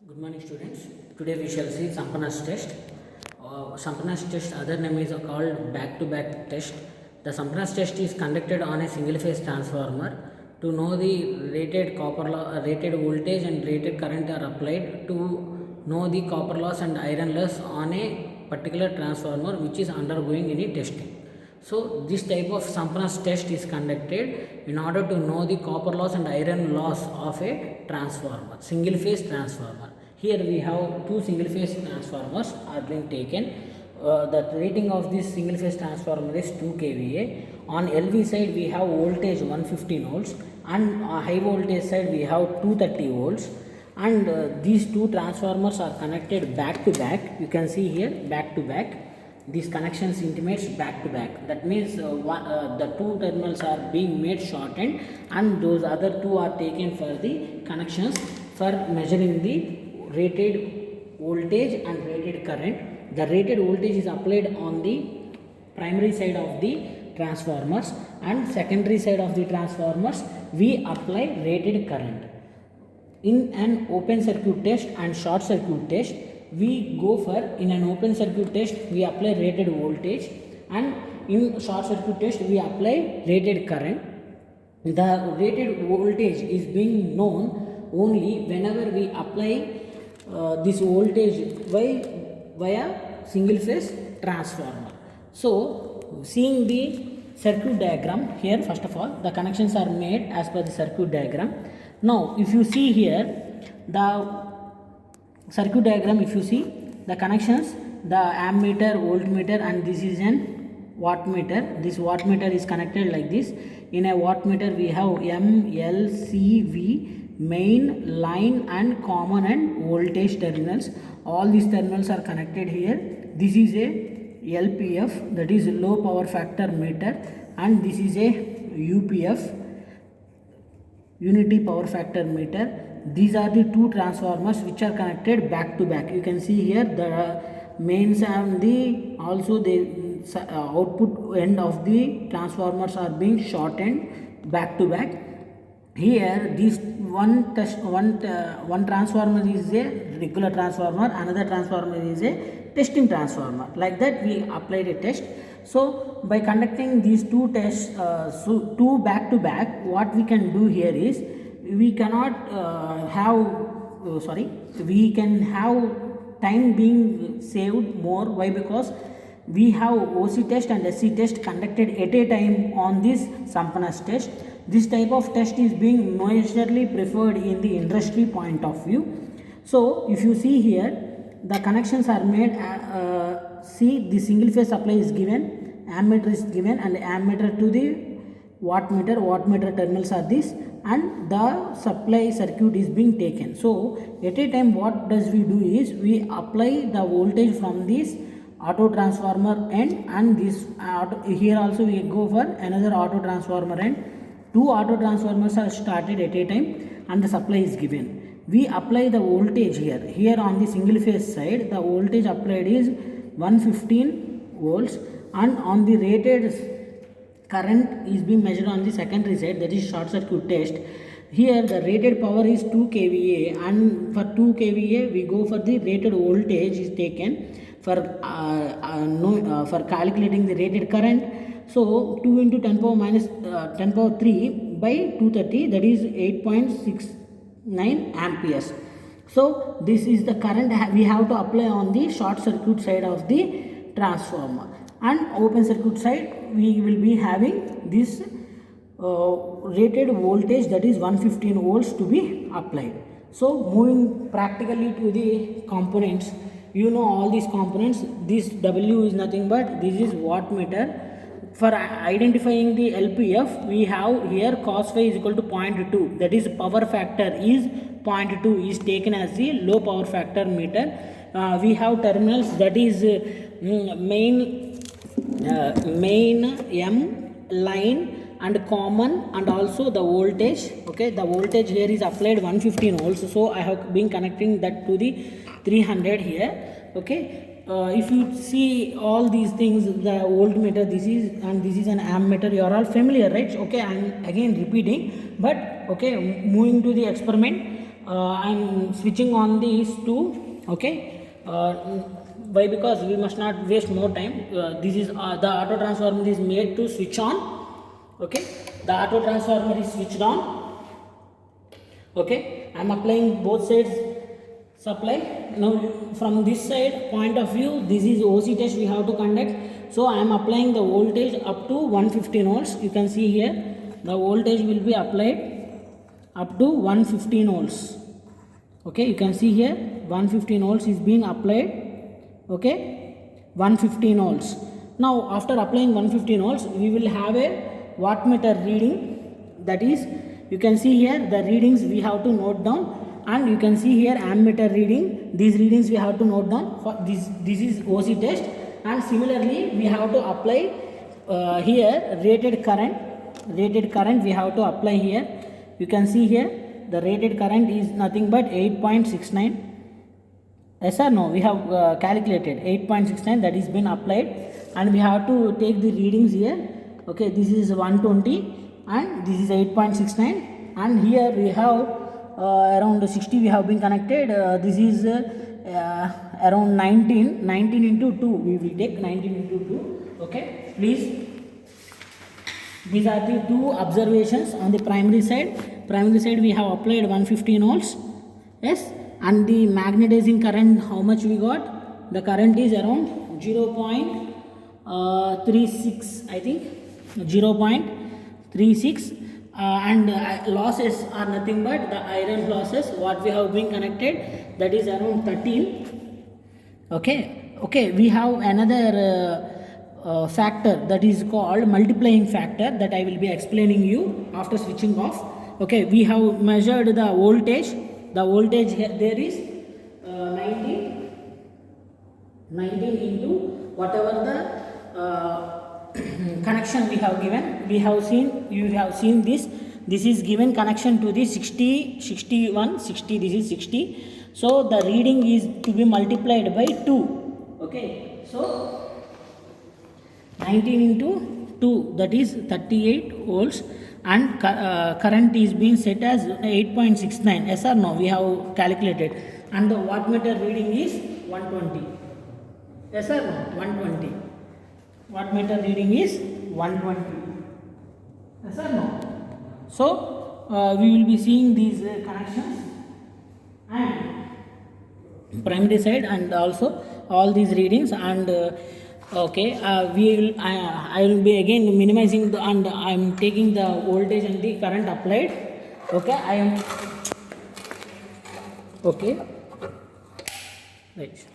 Good morning, students. Today we shall see Sampana's test. Sampana's test, other name is called back-to-back test. The Sampana's test is conducted on a single-phase transformer. To know the rated voltage and rated current are applied to know the copper loss and iron loss on a particular transformer which is undergoing any testing. So this type of Sampana's test is conducted in order to know the copper loss and iron loss of a transformer, single phase transformer. Here we have two single phase transformers are being taken. The rating of this single phase transformer is 2 kVA. On LV side we have voltage 115 volts and high voltage side we have 230 volts. And these two transformers are connected back to back. You can see here back to back. These connections intimates back to back. That means the two terminals are being made shortened and those other two are taken for the connections for measuring the rated voltage and rated current. The rated voltage is applied on the primary side of the transformers and secondary side of the transformers we apply rated current. In an open circuit test and short circuit test, we go for, in an open circuit test we apply rated voltage and in short circuit test we apply rated current. The rated voltage is being known only whenever we apply this voltage via single phase transformer. So seeing the circuit diagram here, first of all the connections are made as per the circuit diagram. Now if you see here the circuit diagram, if you see the connections, the ammeter, voltmeter and this is an wattmeter. This wattmeter is connected like this. In a wattmeter we have M, L, C, V, main, line and common and voltage terminals. All these terminals are connected here. This is a LPF, that is low power factor meter, and this is a UPF, unity power factor meter. These are the two transformers which are connected back to back. You can see here the mains and the also the output end of the transformers are being shortened back to back. Here this one transformer is a regular transformer, another transformer is a testing transformer. Like that we applied a test. So by conducting these two tests, two back to back, what we can do here is we cannot we can have time being saved more. Why? Because we have OC test and SC test conducted at a time on this Sampana's test. This type of test is being majorly preferred in the industry point of view. So if you see here the connections are made, see the single phase supply is given, ammeter is given and ammeter to the wattmeter terminals are this and the supply circuit is being taken. So at a time what does we do is we apply the voltage from this auto transformer end and this here also we go for another auto transformer end. Two auto transformers are started at a time and the supply is given. We apply the voltage here on the single phase side the voltage applied is 115 volts and on the rated current is being measured on the secondary side, that is short circuit test. Here the rated power is 2 kVA and for 2 kVA we go for the rated voltage is taken for calculating the rated current. So 2 into 10 power minus 10 power 3 by 230, that is 8.69 amperes. So this is the current we have to apply on the short circuit side of the transformer, and open circuit side we will be having this rated voltage, that is 115 volts to be applied. So moving practically to the components, you know all these components. This W is nothing but this is wattmeter. For identifying the LPF we have here cos phi is equal to 0.2, that is power factor is 0.2 is taken as the low power factor meter. We have terminals, that is main M, line and common and also the voltage. Okay, the voltage here is applied 115 volts, so I have been connecting that to the 300 here. Okay, if you see all these things, the voltmeter this is and this is an ammeter, you are all familiar, right? Okay, I am again repeating, but okay, moving to the experiment. I'm switching on these two. Okay, why? Because we must not waste more time. This is the auto transformer is made to switch on. Okay, the auto transformer is switched on. Okay, I'm applying both sides supply. Now from this side point of view, this is OC test we have to conduct. So I am applying the voltage up to 115 volts. You can see here the voltage will be applied up to 115 volts. Okay, you can see here 115 volts is being applied. Okay, 115 volts. Now after applying 115 volts, we will have a wattmeter reading. That is, you can see here the readings we have to note down, and you can see here ammeter reading. These readings we have to note down. For this is OC test, and similarly we have to apply here rated current. Rated current we have to apply here. You can see here the rated current is nothing but 8.69. Yes or no? We have calculated 8.69, that is been applied, and we have to take the readings here. Okay, this is 120 and this is 8.69, and here we have around 60 we have been connected. This is around 19 into 2. We will take 19 into 2. Okay, please. These are the two observations on the primary side. Primary side we have applied 115 volts. Yes, and the magnetizing current, how much we got? The current is around 0.36, I think 0.36, and losses are nothing but the iron losses what we have been connected, that is around 13. Okay, we have another factor that is called multiplying factor, that I will be explaining you after switching off. Okay, we have measured the voltage. The voltage here there is 19 into whatever the connection we have given. You have seen this. This is given connection to the 60, 61, 60. This is 60. So the reading is to be multiplied by 2. Okay, so 19 into 2, that is 38 volts, and current is being set as 8.69. Yes or no? We have calculated, and the wattmeter reading is 120. Yes or no? 120. Wattmeter reading is 120. Yes or no? So we will be seeing these connections and primary side, and also all these readings, and okay, I will be again minimizing and I am taking the voltage and the current applied. Okay, I am okay, right.